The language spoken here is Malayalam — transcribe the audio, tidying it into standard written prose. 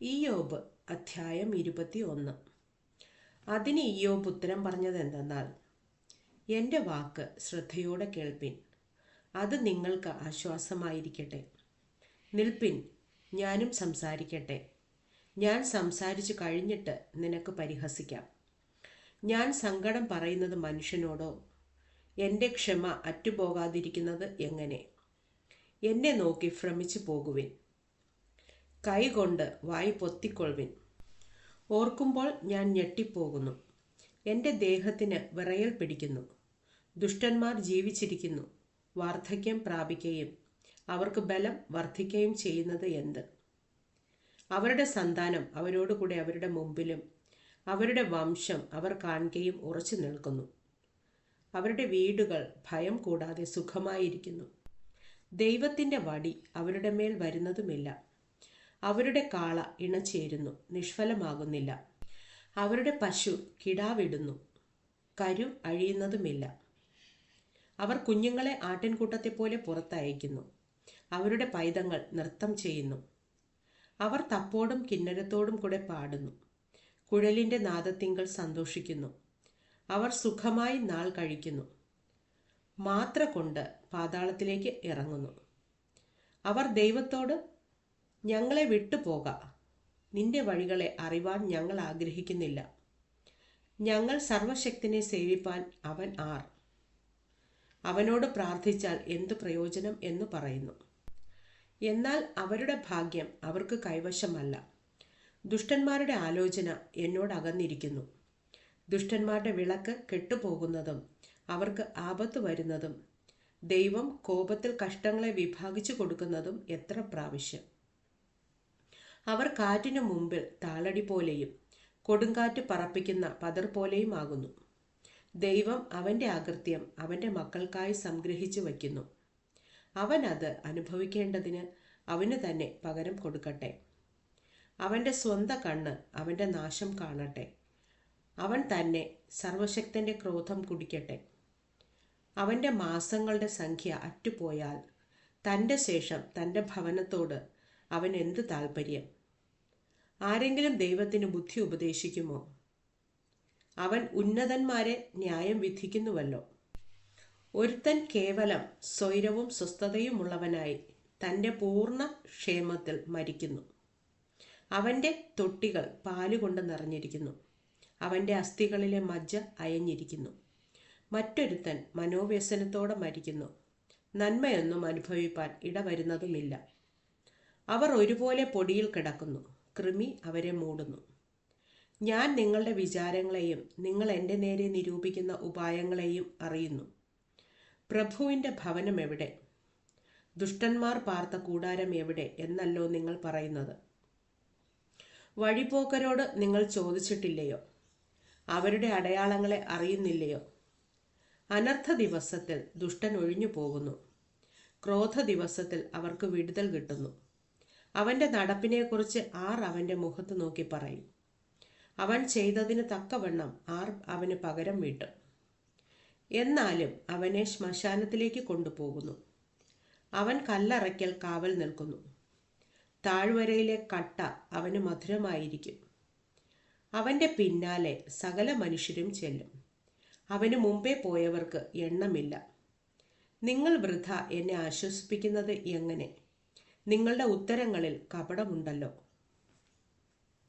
ഇയ്യോബ് അധ്യായം 21. അതിന് ഇയ്യോബ് ഉത്തരം പറഞ്ഞതെന്തെന്നാൽ, എൻ്റെ വാക്ക് ശ്രദ്ധയോടെ കേൾപ്പിൻ, അത് നിങ്ങൾക്ക് ആശ്വാസമായിരിക്കട്ടെ. നിൽപ്പിൻ, ഞാനും സംസാരിക്കട്ടെ. ഞാൻ സംസാരിച്ചു കഴിഞ്ഞിട്ട് നിനക്ക് പരിഹസിക്കാം. ഞാൻ സങ്കടം പറയുന്നത് മനുഷ്യനോടോ? എൻ്റെ ക്ഷമ അറ്റുപോകാതിരിക്കുന്നത് എങ്ങനെ? എന്നെ നോക്കി ഭ്രമിച്ചു പോകുവിൻ. കൈകൊണ്ട് വായി പൊത്തിക്കൊള്ളുവിൻ. ഓർക്കുമ്പോൾ ഞാൻ ഞെട്ടിപ്പോകുന്നു. എൻ്റെ ദേഹത്തിന് വിറയൽ പിടിക്കുന്നു. ദുഷ്ടന്മാർ ജീവിച്ചിരിക്കുന്നു, വാർദ്ധക്യം പ്രാപിക്കുകയും അവർക്ക് ബലം വർദ്ധിക്കുകയും ചെയ്യുന്നത് എന്ത്? അവരുടെ സന്താനം അവരോടുകൂടെ അവരുടെ മുമ്പിലും അവരുടെ വംശം അവർ കാണുകയും ഉറച്ചു നിൽക്കുന്നു. അവരുടെ വീടുകൾ ഭയം കൂടാതെ സുഖമായിരിക്കുന്നു. ദൈവത്തിൻ്റെ വടി അവരുടെ മേൽ വരുന്നതുമില്ല. അവരുടെ കാള ഇണചേരുന്നു, നിഷ്ഫലമാകുന്നില്ല. അവരുടെ പശു കിടാവിടുന്നു, കരു അഴിയുന്നതുമില്ല. അവർ കുഞ്ഞുങ്ങളെ ആട്ടിൻകൂട്ടത്തെപ്പോലെ പുറത്തയക്കുന്നു. അവരുടെ പൈതങ്ങൾ നൃത്തം ചെയ്യുന്നു. അവർ തപ്പോടും കിന്നരത്തോടും കൂടെ പാടുന്നു, കുഴലിൻ്റെ നാദത്തിങ്കൽ സന്തോഷിക്കുന്നു. അവർ സുഖമായി നാൾ കഴിക്കുന്നു, മാത്ര കൊണ്ട് പാതാളത്തിലേക്ക് ഇറങ്ങുന്നു. അവർ ദൈവത്തോട്, ഞങ്ങളെ വിട്ടുപോക, നിന്റെ വഴികളെ അറിവാൻ ഞങ്ങൾ ആഗ്രഹിക്കുന്നില്ല. ഞങ്ങൾ സർവശക്തനെ സേവിപ്പാൻ അവൻ ആർ? അവനോട് പ്രാർത്ഥിച്ചാൽ എന്തു പ്രയോജനം എന്ന് പറയുന്നു. എന്നാൽ അവരുടെ ഭാഗ്യം അവർക്ക് കൈവശമല്ല. ദുഷ്ടന്മാരുടെ ആലോചന എന്നോട് അകന്നിരിക്കുന്നു. ദുഷ്ടന്മാരുടെ വിളക്ക് കെട്ടുപോകുന്നതും അവർക്ക് ആപത്ത് വരുന്നതും ദൈവം കോപത്തിൽ കഷ്ടങ്ങളെ വിഭാഗിച്ചു കൊടുക്കുന്നതും എത്ര പ്രാവശ്യം. അവർ കാറ്റിനു മുമ്പിൽ താളടി പോലെയും കൊടുങ്കാറ്റ് പറപ്പിക്കുന്ന പതർ പോലെയും ആകുന്നു. ദൈവം അവൻ്റെ അകൃത്യം അവൻ്റെ മക്കൾക്കായി സംഗ്രഹിച്ചു വയ്ക്കുന്നു. അവൻ അത് അനുഭവിക്കേണ്ടതിന് അവന് തന്നെ പകരം കൊടുക്കട്ടെ. അവൻ്റെ സ്വന്തം കണ്ണ് അവൻ്റെ നാശം കാണട്ടെ. അവൻ തന്നെ സർവശക്തൻ്റെ ക്രോധം കുടിക്കട്ടെ. അവൻ്റെ മാസങ്ങളുടെ സംഖ്യ അറ്റുപോയാൽ തൻ്റെ ശേഷം തൻ്റെ ഭവനത്തോട് അവൻ എന്ത് താൽപ്പര്യം? ആരെങ്കിലും ദൈവത്തിന് ബുദ്ധി ഉപദേശിക്കുമോ? അവൻ ഉന്നതന്മാരെ ന്യായം വിധിക്കുന്നുവല്ലോ. ഒരുത്തൻ കേവലം സ്വൈരവും സ്വസ്ഥതയുമുള്ളവനായി തൻ്റെ പൂർണ്ണ ക്ഷേമത്തിൽ മരിക്കുന്നു. അവൻ്റെ തൊട്ടികൾ പാലുകൊണ്ട് നിറഞ്ഞിരിക്കുന്നു, അവൻ്റെ അസ്ഥികളിലെ മജ്ജ അയഞ്ഞിരിക്കുന്നു. മറ്റൊരുത്തൻ മനോവ്യസനത്തോടെ മരിക്കുന്നു, നന്മയൊന്നും അനുഭവിപ്പാൻ ഇടവരുന്നതുമില്ല. അവർ ഒരുപോലെ പൊടിയിൽ കിടക്കുന്നു, കൃമി അവരെ മൂടുന്നു. ഞാൻ നിങ്ങളുടെ വിചാരങ്ങളെയും നിങ്ങൾ എൻ്റെ നേരെ നിരൂപിക്കുന്ന ഉപായങ്ങളെയും അറിയുന്നു. പ്രഭുവിൻ്റെ ഭവനം എവിടെ? ദുഷ്ടന്മാർ പാർത്ത കൂടാരം എവിടെ എന്നല്ലോ നിങ്ങൾ പറയുന്നത്. വഴിപോക്കരോട് നിങ്ങൾ ചോദിച്ചിട്ടില്ലയോ? അവരുടെ അടയാളങ്ങളെ അറിയുന്നില്ലയോ? അനർത്ഥ ദിവസത്തിൽ ദുഷ്ടൻ ഒഴിഞ്ഞു പോകുന്നു, ക്രോധ ദിവസത്തിൽ അവർക്ക് വിടുതൽ കിട്ടുന്നു. അവൻ്റെ നടപ്പിനെക്കുറിച്ച് ആർ അവൻ്റെ മുഖത്ത് നോക്കി പറയും? അവൻ ചെയ്തതിന് തക്കവണ്ണം ആർ അവന് പകരം വീട്ടും? എന്നാലും അവനെ ശ്മശാനത്തിലേക്ക് കൊണ്ടുപോകുന്നു. അവൻ കല്ലറയ്ക്കൽ കാവൽ നിൽക്കുന്നു. താഴ്വരയിലെ കട്ട അവന് മധുരമായിരിക്കും. അവൻ്റെ പിന്നാലെ സകല മനുഷ്യരും ചെല്ലും. അവന് മുമ്പേ പോയവർക്ക് എണ്ണമില്ല. നിങ്ങൾ വൃഥ എന്നെ ആശ്വസിപ്പിക്കുന്നത് എങ്ങനെ? നിങ്ങളുടെ ഉത്തരങ്ങളിൽ കപടമുണ്ടല്ലോ.